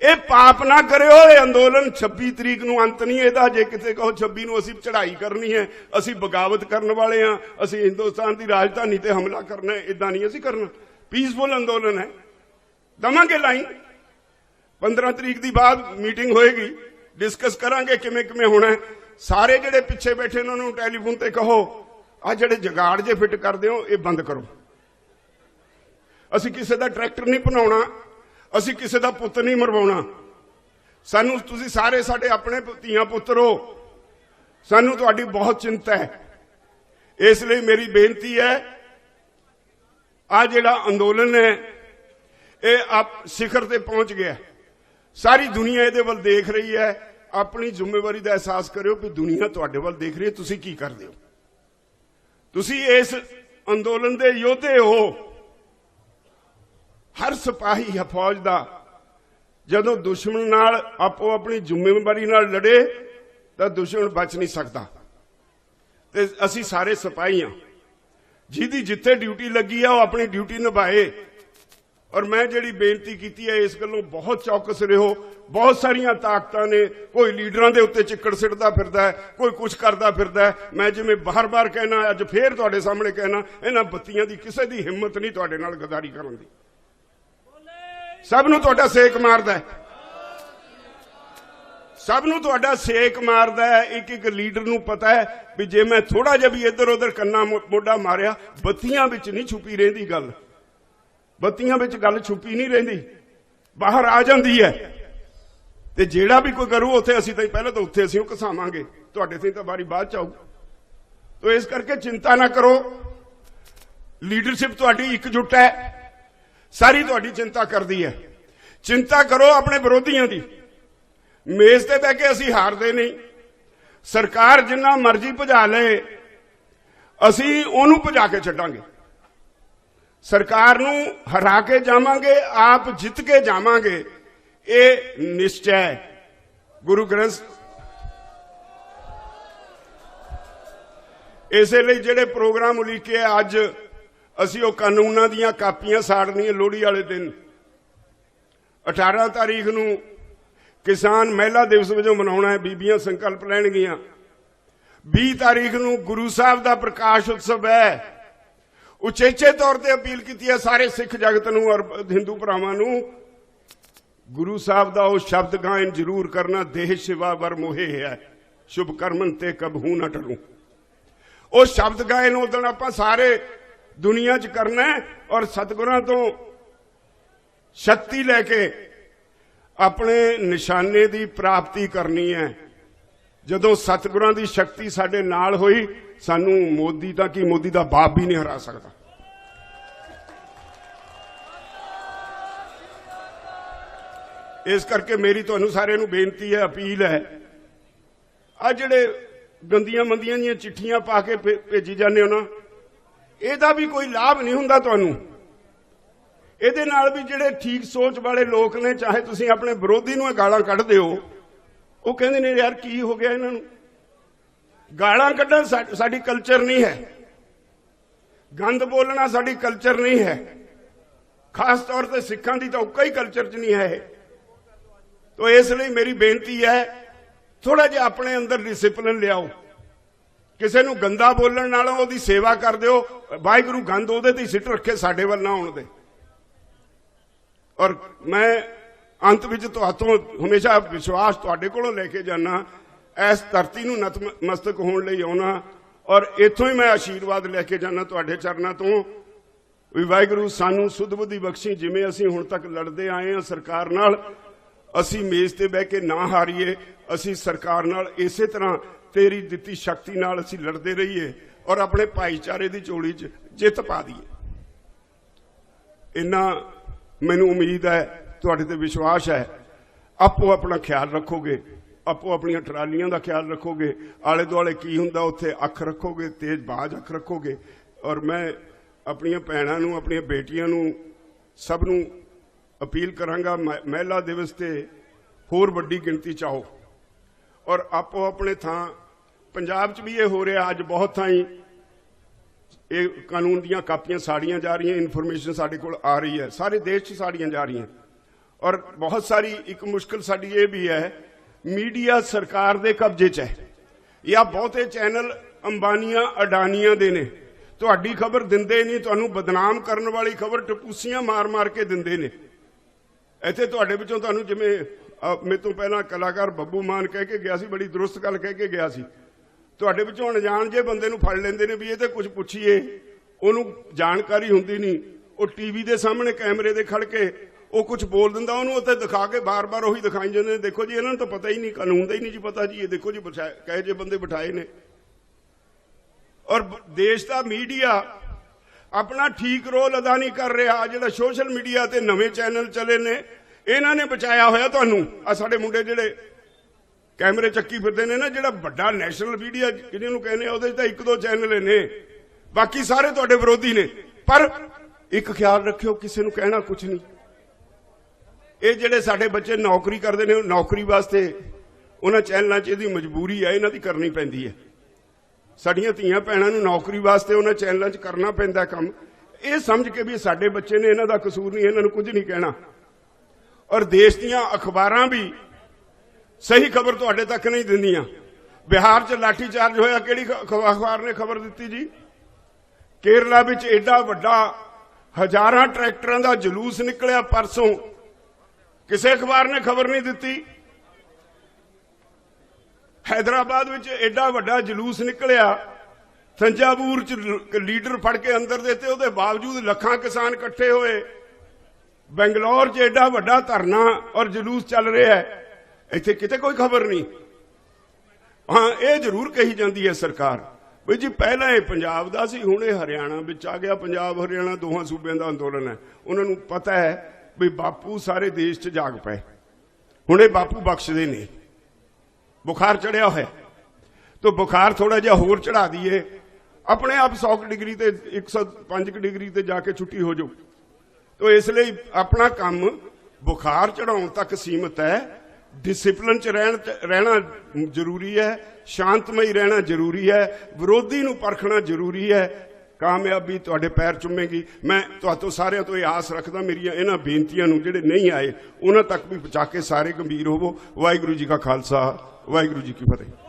ਇਹ ਪਾਪ ਨਾ ਕਰਿਓ। ਇਹ ਅੰਦੋਲਨ 26 ਤਰੀਕ ਨੂੰ ਅੰਤ ਨਹੀਂ ਇਹਦਾ। ਜੇ ਕਿਤੇ ਕਹੋ 26 ਨੂੰ ਅਸੀਂ ਚੜ੍ਹਾਈ ਕਰਨੀ ਹੈ, ਅਸੀਂ ਬਗਾਵਤ ਕਰਨ ਵਾਲੇ ਹਾਂ, ਅਸੀਂ ਹਿੰਦੁਸਤਾਨ ਦੀ ਰਾਜਧਾਨੀ ਤੇ ਹਮਲਾ ਕਰਨਾ ਹੈ, ਇਦਾਂ ਨਹੀਂ ਅਸੀਂ ਕਰਨਾ। ਪੀਸਫੁਲ ਅੰਦੋਲਨ ਹੈ, ਦਵਾਂਗੇ ਲਾਈਨ। 15 ਤਰੀਕ ਦੀ ਬਾਅਦ ਮੀਟਿੰਗ ਹੋਏਗੀ, ਡਿਸਕਸ ਕਰਾਂਗੇ ਕਿਵੇਂ ਕਿਵੇਂ ਹੋਣਾ। ਸਾਰੇ ਜਿਹੜੇ ਪਿੱਛੇ ਬੈਠੇ ਉਹਨਾਂ ਨੂੰ ਟੈਲੀਫੋਨ ਤੇ ਕਹੋ ਆ ਜਿਹੜੇ ਜਗਾੜ ਜੇ ਫਿੱਟ ਕਰਦੇ ਹੋ ਇਹ ਬੰਦ ਕਰੋ। ਅਸੀਂ ਕਿਸੇ ਦਾ ਟਰੈਕਟਰ ਨਹੀਂ ਬਣਾਉਣਾ, ਅਸੀਂ ਕਿਸੇ ਦਾ ਪੁੱਤ ਨਹੀਂ ਮਰਵਾਉਣਾ। ਸਾਨੂੰ ਤੁਸੀਂ ਸਾਰੇ ਸਾਡੇ ਆਪਣੇ ਧੀਆਂ ਪੁੱਤਰ ਹੋ, ਸਾਨੂੰ ਤੁਹਾਡੀ ਬਹੁਤ ਚਿੰਤਾ ਹੈ। ਇਸ ਲਈ ਮੇਰੀ ਬੇਨਤੀ ਹੈ, ਆ ਜਿਹੜਾ ਅੰਦੋਲਨ ਹੈ ਇਹ ਆਪ ਸਿਖਰ ਤੇ ਪਹੁੰਚ ਗਿਆ। ਸਾਰੀ ਦੁਨੀਆ ਇਹਦੇ ਵੱਲ ਦੇਖ ਰਹੀ ਹੈ। अपनी जिम्मेवारी का एहसास करो कि दुनिया तुहाडे वल देख रही है, तुसी की करदे हो। तुसी इस अंदोलन के योद्धे हो। हर सिपाही है फौज का जदों दुश्मन नाल आपो अपनी जिम्मेवारी नाल लड़े तो दुश्मन बच नहीं सकता। ते असी सारे सिपाही हाँ, जिहदी जिथे ड्यूटी लगी है वो अपनी ड्यूटी निभाए। और मैं जिहड़ी बेनती की है इस गल्लों बहुत चौकस रहो। बहुत सारिया ताकतां ने, कोई लीडरां दे उत्ते चिक्कड़ सिटदा फिरदा है, कोई कुछ करदा फिरदा है। मैं जिवें बार बार कहना, अज फिर तुहाडे सामने कहना, इन्हां बत्तियां दी किसी दी हिम्मत नहीं तुहाडे नाल गद्दारी करन दी। सब नूं तुहाडा सेक मारदा है, सब नूं तुहाडा सेक मारदा है। एक एक लीडर नूं पता है भी जे मैं थोड़ा जिहा भी इधर उधर कन्ना मोढा मारिया, बत्तियां विच नहीं छुपी रहिंदी गल, बत्तियां विच गल छुपी नहीं रहिंदी, बाहर आ जांदी है। ते जेड़ा भी कोई करू उत्थे असीं तां पहले तो उत्थे असीं घसावांगे, तुहाडे ते तां बारी बाद च आऊ। तो इस करके चिंता ना करो, लीडरशिप तुहाडी एकजुट है, सारी तुहाडी चिंता करदी है। चिंता करो अपने विरोधियों की। मेज ते बह के असीं हारदे नहीं। सरकार जिन्ना मर्जी भजा ले, असीं ओनू भजा के छड्डांगे। सरकार नूं हरा के जावांगे, आप जित के जावांगे, ये निश्चय है। गुरु ग्रंथ इसलिए जिहड़े प्रोग्राम उलीके अज असीं वो कानूनां दीयां कापियां साड़नियां लोहड़ी वाले दिन। 18 तारीख नूं किसान महिला दिवस वजों मनाउणा है, बीबियां संकल्प लैणगीਆਂ। 20 तारीख नूं गुरु साहब दा प्रकाश उत्सव है। उचेचे तौर पर अपील की है सारे सिख जगत नूं और हिंदू भरावां नूं, गुरु साहब का वो शब्द गायन जरूर करना, देह शिवा वर मोहे है, शुभ कर्मन ते कबहू न टलूं। वो शब्द गायन उस दिन आपां सारे दुनिया च करना है और सतगुरां तो शक्ति लैके अपने निशाने की प्राप्ति करनी है। जदों सतगुरां की शक्ति साडे नाल होई, सानू मोदी दा की मोदी दा बाप भी नहीं हरा सकता। इस करके मेरी तुहानू सारे नू बेनती है, अपील है, आ जिहड़े गंदियां मंदियां दीयां चिट्ठियां पा के भेजी जाने हो ना, इहदा भी कोई लाभ नहीं हुंदा तुहानू। इहदे नाल भी जिहड़े ठीक सोच वाले लोग ने, चाहे तुसीं अपने विरोधी नूं गालां कढदे हो, वो कहंदे ने यार की हो गया इन्हां नूं। गालां कढण साडी कल्चर नहीं है, गंद बोलना साडी कल्चर नहीं है, खास तौर पर सिखां दी तां कोई कल्चर च नहीं है। तो इसलिए मेरी बेनती है, थोड़ा जिहा अपने अंदर डिसिपलिन लियाओ। किसी नूं गंदा बोलण नालों उहदी सेवा कर दिओ, वाहिगुरू गंद उहदे ते सिट रखे, साडे वल ना आउण दे। और मैं अंत विच तुहातों हमेशा विश्वास तुहाडे कोलों लैके जाना, इस धरती नूं नतमस्तक होण लई आउणा और इत्थों ही मैं आशीर्वाद लैके जाना तुहाडे चरनां तों। ਵੀ ਵਾਹਿਗੁਰੂ ਸਾਨੂੰ ਸੁਧ ਬੁੱਧੀ ਬਖਸ਼ੀ, ਜਿਵੇਂ ਅਸੀਂ ਹੁਣ ਤੱਕ ਲੜਦੇ ਆਏ ਹਾਂ ਸਰਕਾਰ ਨਾਲ, ਅਸੀਂ ਮੇਜ਼ ਤੇ ਬਹਿ ਕੇ ਨਾ ਹਾਰੀਏ, ਅਸੀਂ ਸਰਕਾਰ ਨਾਲ ਇਸੇ ਤਰ੍ਹਾਂ ਤੇਰੀ ਦਿੱਤੀ ਸ਼ਕਤੀ ਨਾਲ ਅਸੀਂ ਲੜਦੇ ਰਹੀਏ ਔਰ ਆਪਣੇ ਭਾਈਚਾਰੇ ਦੀ ਝੋਲੀ 'ਚ ਜਿੱਤ ਪਾ ਦਈਏ। ਇੰਨਾ ਮੈਨੂੰ ਉਮੀਦ ਹੈ, ਤੁਹਾਡੇ ਤੇ ਵਿਸ਼ਵਾਸ ਹੈ। ਆਪੋ ਆਪਣਾ ਖਿਆਲ ਰੱਖੋਗੇ, ਆਪੋ ਆਪਣੀਆਂ ਟਰਾਲੀਆਂ ਦਾ ਖਿਆਲ ਰੱਖੋਗੇ, ਆਲੇ ਦੁਆਲੇ ਕੀ ਹੁੰਦਾ ਉੱਥੇ ਅੱਖ ਰੱਖੋਗੇ, ਤੇਜ਼ ਬਾਜ਼ ਅੱਖ ਰੱਖੋਗੇ। ਔਰ ਮੈਂ ਆਪਣੀਆਂ ਭੈਣਾਂ ਨੂੰ, ਆਪਣੀਆਂ ਬੇਟੀਆਂ ਨੂੰ, ਸਭ ਨੂੰ ਅਪੀਲ ਕਰਾਂਗਾ, ਮਹਿਲਾ ਦਿਵਸ ਤੇ ਹੋਰ ਵੱਡੀ ਗਿਣਤੀ 'ਚ ਆਓ ਔਰ ਆਪੋ ਆਪਣੇ ਥਾਂ। ਪੰਜਾਬ 'ਚ ਵੀ ਇਹ ਹੋ ਰਿਹਾ, ਅੱਜ ਬਹੁਤ ਥਾਈਂ ਇਹ ਕਾਨੂੰਨ ਦੀਆਂ ਕਾਪੀਆਂ ਸਾੜੀਆਂ ਜਾ ਰਹੀਆਂ, ਇਨਫੋਰਮੇਸ਼ਨ ਸਾਡੇ ਕੋਲ ਆ ਰਹੀ ਹੈ, ਸਾਰੇ ਦੇਸ਼ 'ਚ ਸਾੜੀਆਂ ਜਾ ਰਹੀਆਂ। ਔਰ ਬਹੁਤ ਸਾਰੀ ਇੱਕ ਮੁਸ਼ਕਿਲ ਸਾਡੀ ਇਹ ਵੀ ਹੈ, ਮੀਡੀਆ ਸਰਕਾਰ ਦੇ ਕਬਜ਼ੇ 'ਚ ਹੈ ਜਾਂ ਬਹੁਤੇ ਚੈਨਲ ਅੰਬਾਨੀਆਂ ਅਡਾਨੀਆਂ ਦੇ ਨੇ। ਤੁਹਾਡੀ ਖਬਰ ਦਿੰਦੇ ਨਹੀਂ, ਤੁਹਾਨੂੰ ਬਦਨਾਮ ਕਰਨ ਵਾਲੀ ਖਬਰ ਟਪੂਸੀਆਂ ਮਾਰ ਮਾਰ ਕੇ ਦਿੰਦੇ ਨੇ। ਇੱਥੇ ਤੁਹਾਡੇ ਵਿੱਚੋਂ ਤੁਹਾਨੂੰ, ਜਿਵੇਂ ਮੇਰੇ ਤੋਂ ਪਹਿਲਾਂ ਕਲਾਕਾਰ ਬੱਬੂ ਮਾਨ ਕਹਿ ਕੇ ਗਿਆ ਸੀ, ਬੜੀ ਦਰੁਸਤ ਗੱਲ ਕਹਿ ਕੇ ਗਿਆ ਸੀ, ਤੁਹਾਡੇ ਵਿੱਚੋਂ ਅਣਜਾਣ ਜੇ ਬੰਦੇ ਨੂੰ ਫੜ ਲੈਂਦੇ ਨੇ ਵੀ ਇਹ ਤੇ ਕੁਝ ਪੁੱਛੀਏ, ਉਹਨੂੰ ਜਾਣਕਾਰੀ ਹੁੰਦੀ ਨਹੀਂ, ਉਹ ਟੀਵੀ ਦੇ ਸਾਹਮਣੇ ਕੈਮਰੇ ਦੇ ਖੜ ਕੇ ਉਹ ਕੁਝ ਬੋਲ ਦਿੰਦਾ, ਉਹਨੂੰ ਉੱਥੇ ਦਿਖਾ ਕੇ ਬਾਰ-ਬਾਰ ਉਹੀ ਦਿਖਾਈ ਜਾਂਦੇ ਨੇ, ਦੇਖੋ ਜੀ ਇਹਨਾਂ ਨੂੰ ਤਾਂ ਪਤਾ ਹੀ ਨਹੀਂ, ਕਾਨੂੰਨ ਦਾ ਹੀ ਨਹੀਂ ਜੀ ਪਤਾ ਜੀ, ਇਹ ਦੇਖੋ ਜੀ ਕਹੇ ਜੇ ਬੰਦੇ ਬਿਠਾਏ ਨੇ। ਔਰ ਦੇਸ਼ ਦਾ ਮੀਡੀਆ ਆਪਣਾ ਠੀਕ ਰੋਲ ਅਦਾ ਨਹੀਂ ਕਰ ਰਿਹਾ। ਜਿਹੜਾ ਸੋਸ਼ਲ ਮੀਡੀਆ ਤੇ ਨਵੇਂ ਚੈਨਲ ਚਲੇ ਨੇ, ਇਹਨਾਂ ਨੇ ਬਚਾਇਆ ਹੋਇਆ ਤੁਹਾਨੂੰ। ਆ ਸਾਡੇ ਮੁੰਡੇ ਜਿਹੜੇ ਕੈਮਰੇ ਚੱਕੀ ਫਿਰਦੇ ਨੇ ਨਾ, ਜਿਹੜਾ ਵੱਡਾ ਨੈਸ਼ਨਲ ਮੀਡੀਆ ਜਿਹਨੂੰ ਕਹਿੰਦੇ, ਉਹਦੇ 'ਚ ਤਾਂ 1-2 ਚੈਨਲ ਨੇ, ਬਾਕੀ ਸਾਰੇ ਤੁਹਾਡੇ ਵਿਰੋਧੀ ਨੇ। ਪਰ ਇੱਕ ਖਿਆਲ ਰੱਖਿਓ, ਕਿਸੇ ਨੂੰ ਕਹਿਣਾ ਕੁਝ ਨਹੀਂ। ਇਹ ਜਿਹੜੇ ਸਾਡੇ ਬੱਚੇ ਨੌਕਰੀ ਕਰਦੇ ਨੇ, ਨੌਕਰੀ ਵਾਸਤੇ ਉਹਨਾਂ ਚੈਨਲਾਂ 'ਚ ਇਹਦੀ ਮਜਬੂਰੀ ਹੈ, ਇਹਨਾਂ ਦੀ ਕਰਨੀ ਪੈਂਦੀ ਹੈ। ਸਾਡੀਆਂ ਧੀਆਂ ਭੈਣਾਂ ਨੂੰ ਨੌਕਰੀ ਵਾਸਤੇ ਉਹਨਾਂ ਚੈਨਲਾਂ 'ਚ ਕਰਨਾ ਪੈਂਦਾ ਕੰਮ। ਇਹ ਸਮਝ ਕੇ ਵੀ ਸਾਡੇ ਬੱਚੇ ਨੇ, ਇਹਨਾਂ ਦਾ ਕਸੂਰ ਨਹੀਂ, ਇਹਨਾਂ ਨੂੰ ਕੁਝ ਨਹੀਂ ਕਹਿਣਾ। ਔਰ ਦੇਸ਼ ਦੀਆਂ ਅਖਬਾਰਾਂ ਵੀ ਸਹੀ ਖਬਰ ਤੁਹਾਡੇ ਤੱਕ ਨਹੀਂ ਦਿੰਦੀਆਂ। ਬਿਹਾਰ 'ਚ ਲਾਠੀ ਚਾਰਜ ਹੋਇਆ, ਕਿਹੜੀ ਅਖਬਾਰ ਨੇ ਖਬਰ ਦਿੱਤੀ ਜੀ? ਕੇਰਲਾ ਵਿੱਚ ਐਡਾ ਵੱਡਾ ਹਜ਼ਾਰਾਂ ਟਰੈਕਟਰਾਂ ਦਾ ਜਲੂਸ ਨਿਕਲਿਆ ਪਰਸੋਂ, ਕਿਸੇ ਅਖਬਾਰ ਨੇ ਖਬਰ ਨਹੀਂ ਦਿੱਤੀ। हैदराबाद ਵਿੱਚ ਐਡਾ ਵੱਡਾ ਜਲੂਸ ਨਿਕਲਿਆ, ਥੰਜਾਵੂਰ 'ਚ ਲੀਡਰ ਫੜ ਕੇ ਅੰਦਰ ਦੇਤੇ, ਉਹਦੇ ਬਾਵਜੂਦ ਲੱਖਾਂ ਕਿਸਾਨ ਇਕੱਠੇ ਹੋਏ। ਬੰਗਲੌਰ 'ਚ ਐਡਾ ਵੱਡਾ ਧਰਨਾ ਔਰ ਜਲੂਸ ਚੱਲ ਰਿਹਾ ਹੈ, ਇੱਥੇ ਕਿਤੇ ਕੋਈ ਖਬਰ ਨਹੀਂ। ਹਾਂ, ਇਹ ਜ਼ਰੂਰ ਕਹੀ ਜਾਂਦੀ ਹੈ ਸਰਕਾਰ ਵੀ ਜੀ ਪਹਿਲਾਂ ਇਹ ਪੰਜਾਬ ਦਾ ਸੀ, ਹੁਣ ਇਹ ਹਰਿਆਣਾ ਵਿੱਚ ਆ ਗਿਆ। ਪੰਜਾਬ ਹਰਿਆਣਾ ਦੋਹਾਂ ਸੂਬਿਆਂ ਦਾ ਅੰਦੋਲਨ ਹੈ। ਉਹਨਾਂ ਨੂੰ ਪਤਾ ਹੈ ਵੀ ਬਾਪੂ ਸਾਰੇ ਦੇਸ਼ 'ਚ ਜਾਗ ਪਏ, ਹੁਣ ਇਹ ਬਾਪੂ ਬਖਸ਼ਦੇ ਨਹੀਂ। बुखार चढ़िया है तो बुखार थोड़ा जिहा होर चढ़ा दीए, अपने आप 100 डिग्री ते 105 डिग्री ते जाके छुट्टी हो जाओ। तो इसलिए अपना काम बुखार चढ़ाउण तक सीमित है। डिसिपलिन च रहना जरूरी है, शांतमई रहना जरूरी है, विरोधी नूं परखना जरूरी है। कामयाबी तुहाडे पैर चुमेगी। मैं तुहातों सारिਆਂ ਤੋਂ ਇਹ आस रखदा, मेरियां इन्हां बेनतियां नूं ਜਿਹੜੇ नहीं आए उन्हां तक भी पहुंचा के सारे गंभीर होवो। वाहिगुरू जी का खालसा, वाहिगुरू जी की फतेह।